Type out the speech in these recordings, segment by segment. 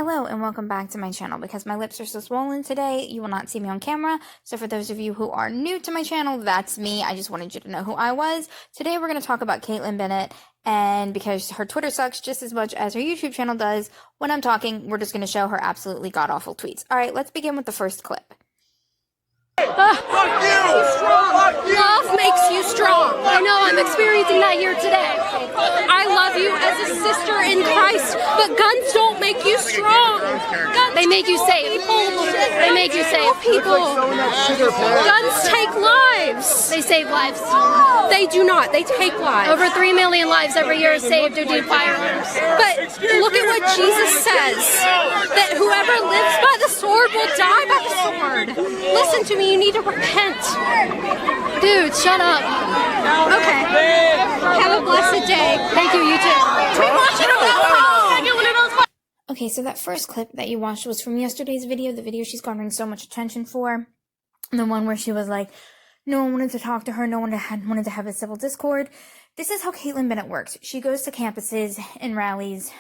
Hello and welcome back to my channel. Because my lips are so swollen today, you will not see me on camera. So for those of you who are new to my channel, that's me. I just wanted you to know who I was. Today we're going to talk about Kaitlin Bennett, and because her Twitter sucks just as much as her YouTube channel does, when I'm talking, we're just going to show her absolutely god-awful tweets. Alright, let's begin with the first clip. Fuck you! Love makes you strong. I know I'm experiencing that here today. I love you as a sister in Christ, but guns don't make you strong. They make you save people. They make you save people. Guns take lives. They save lives. They do not. They take lives. Over 3 million lives every year are saved due to firearms. But look at what Jesus says, that whoever lives by the sword will die by the sword. Listen to me. You need to repent. Dude, shut up. Okay. Have a blessed day. Thank you, you too. Okay, so that first clip that you watched was from yesterday's video, the video she's garnering so much attention for. The one where she was like, no one wanted to talk to her, no one wanted to have a civil discord. This is how Kaitlin Bennett works. She goes to campuses and rallies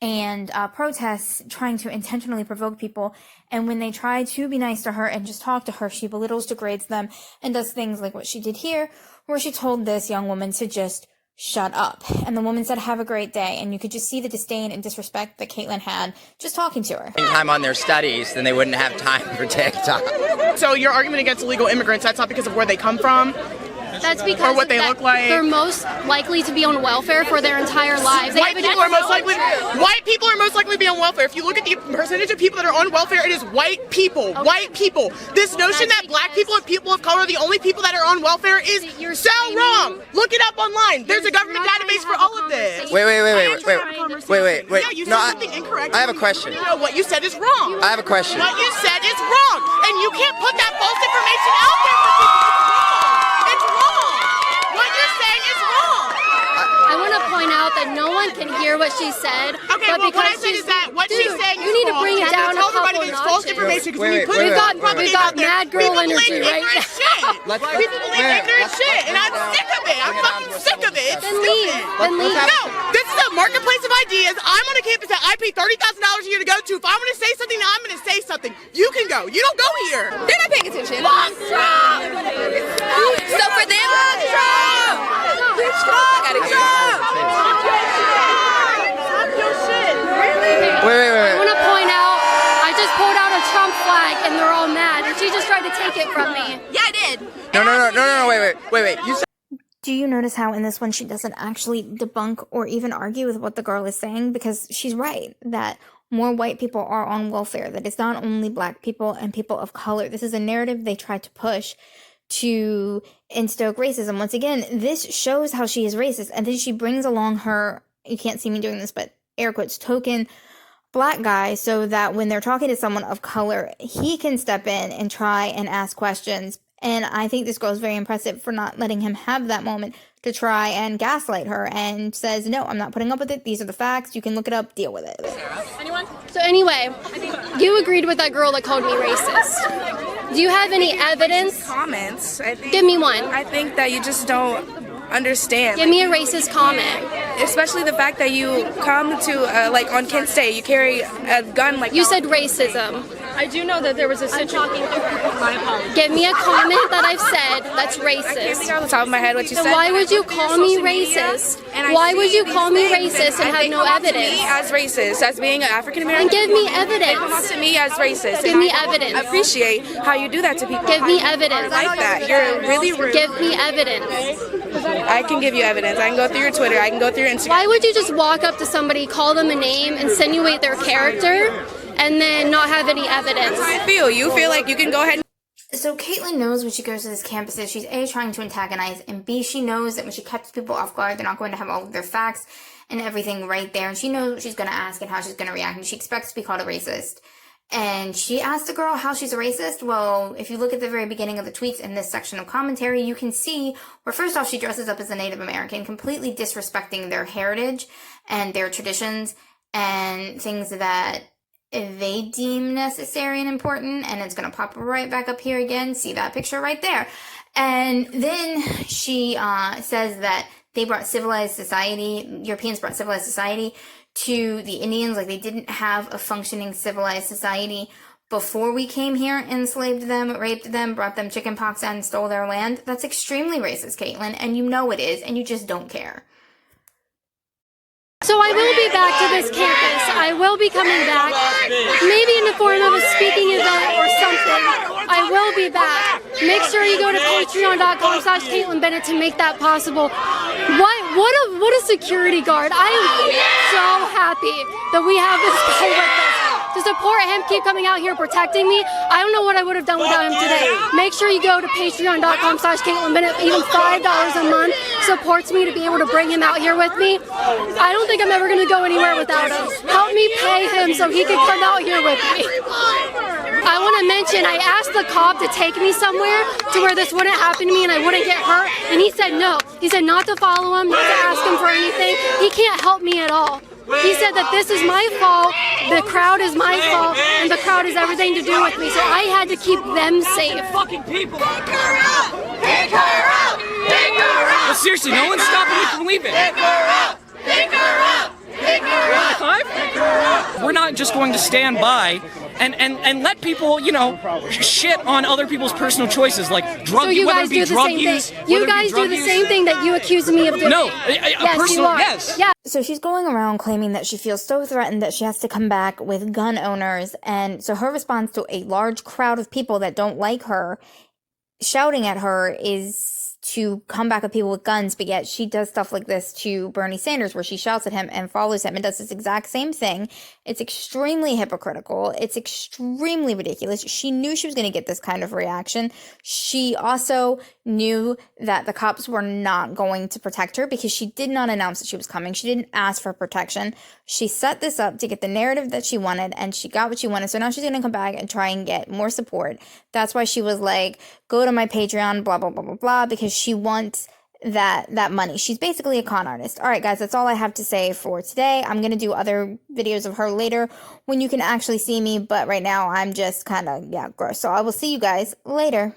and protests, trying to intentionally provoke people, and when they try to be nice to her and just talk to her, she belittles, degrades them, and does things like what she did here, where she told this young woman to just shut up, and the woman said, have a great day, and you could just see the disdain and disrespect that Kaitlin had just talking to her. Time on their studies, then they wouldn't have time for TikTok. So your argument against illegal immigrants, that's not because of where they come from? That's because or what they look like. They're most likely to be on welfare for their entire lives. White people are most likely to be on welfare. If you look at the percentage of people that are on welfare, it is white people. Okay. White people. This notion that black people and people of color are the only people that are on welfare is so wrong. Look it up online. There's a government database for all of this. Wait. Yeah, you said something incorrect. I have a question. No, what you said is wrong. I have a question. What you said is wrong, and you can't put that false information out there for people. It's wrong. What you're saying is wrong. I want to point out that no one can hear what she said. Okay, but well, what I because said is that what she's saying is you need to bring it down a tell couple everybody that it's false information. Wait, We've got mad girl energy right now. People believe ignorant shit, and I'm sick of it. I'm fucking sick of it. It's stupid. Then leave. No, this is a marketplace of ideas. I'm on a campus that I pay $30,000 a year to go to. If I want to say something, I'm going to say something. You can go. You don't go here. They're not paying attention. Fuck Trump! So for them, fuck Trump! I gotta hear I want to point out, I just pulled out a Trump flag and they're all mad, and she just tried to take it from me. Yeah, I did. No, wait. You said Do you notice how in this one she doesn't actually debunk or even argue with what the girl is saying? Because she's right that more white people are on welfare, that it's not only black people and people of color. This is a narrative they tried to push to instoke racism. Once again, this shows how she is racist, and then she brings along her, you can't see me doing this, but air quotes, token black guy, so that when they're talking to someone of color, he can step in and try and ask questions. And I think this girl is very impressive for not letting him have that moment to try and gaslight her, and says, no, I'm not putting up with it. These are the facts. You can look it up. Deal with it. Anyone? So anyway, you agreed with that girl that called me racist. Do you have any evidence? Comments. I think, Give me one. I think that you just don't understand. Give me a racist comment. Especially the fact that you come to, like on Kent State, you carry a gun like You said racism. I do know that there was a situation. My apologies. Give me a comment that I've said that's I can't racist. think off the top of my head what you Then said. why would you I put it call on me social media, racist? and I Why would see you these call me things, racist and have they no come off to evidence? me as racist, as being an African American. Then give me They come evidence. off to me as racist. Give and me I evidence. appreciate how you do that to people. Give me evidence. I like that. You're really rude. Give me evidence. I can give you evidence. I can go through your Twitter. I can go through your Instagram. Why would you just walk up to somebody, call them a name, insinuate their character, and then not have any evidence? I feel. You feel like you can go ahead and So Kaitlin knows when she goes to this campuses, she's A, trying to antagonize, and B, she knows that when she catches people off guard, they're not going to have all of their facts and everything right there, and she knows what she's going to ask and how she's going to react, and she expects to be called a racist. And she asked the girl how she's a racist. Well, if you look at the very beginning of the tweets in this section of commentary, you can see where first off she dresses up as a Native American, completely disrespecting their heritage and their traditions and things that they deem necessary and important, and it's going to pop right back up here again. See that picture right there. And then she says that they brought civilized society, Europeans brought civilized society to the Indians, like they didn't have a functioning civilized society before we came here, enslaved them, raped them, brought them chickenpox and stole their land. That's extremely racist, Kaitlin, and you know it is, and you just don't care. So I will be back to this campus. I will be coming back, maybe in the form of a speaking event or something. I will be back. Make sure you go to patreon.com/Kaitlin Bennett to make that possible. What a security guard. I am so happy that we have this guy with us. To support him, keep coming out here protecting me. I don't know what I would have done without him today. Make sure you go to patreon.com/Kaitlin Bennett. Even $5 a month supports me to be able to bring him out here with me. I don't think I'm ever going to go anywhere without him. Help me pay him so he can come out here with me. I want to mention, I asked the cop to take me somewhere to where this wouldn't happen to me and I wouldn't get hurt, and he said no. He said not to follow him, not to ask him for anything. He can't help me at all. He said that this is my fault, the crowd is my fault, and the crowd has everything to do with me, so I had to keep them safe. Fucking people. Pick her up! Pick her up! Pick her up! But seriously, no one's stopping me from leaving. Pick her up! Pick her up! Pick her up! Pick her up! We're not just going to stand by and let people, you know, shit on other people's personal choices, like drug use, whether it be drug use. You guys do the same thing that you accuse me of doing. No, yes, you are. Yes. Yeah. So she's going around claiming that she feels so threatened that she has to come back with gun owners. And so her response to a large crowd of people that don't like her, shouting at her, is to come back with people with guns, but yet she does stuff like this to Bernie Sanders where she shouts at him and follows him and does this exact same thing. It's extremely hypocritical. It's extremely ridiculous. She knew she was going to get this kind of reaction. She also knew that the cops were not going to protect her because she did not announce that she was coming. She didn't ask for protection. She set this up to get the narrative that she wanted, and she got what she wanted. So now she's going to come back and try and get more support. That's why she was like, go to my Patreon, blah, blah, blah, blah, blah, because she wants that money. She's basically a con artist. All right, guys, that's all I have to say for today. I'm going to do other videos of her later when you can actually see me, but right now I'm just kind of, gross. So I will see you guys later.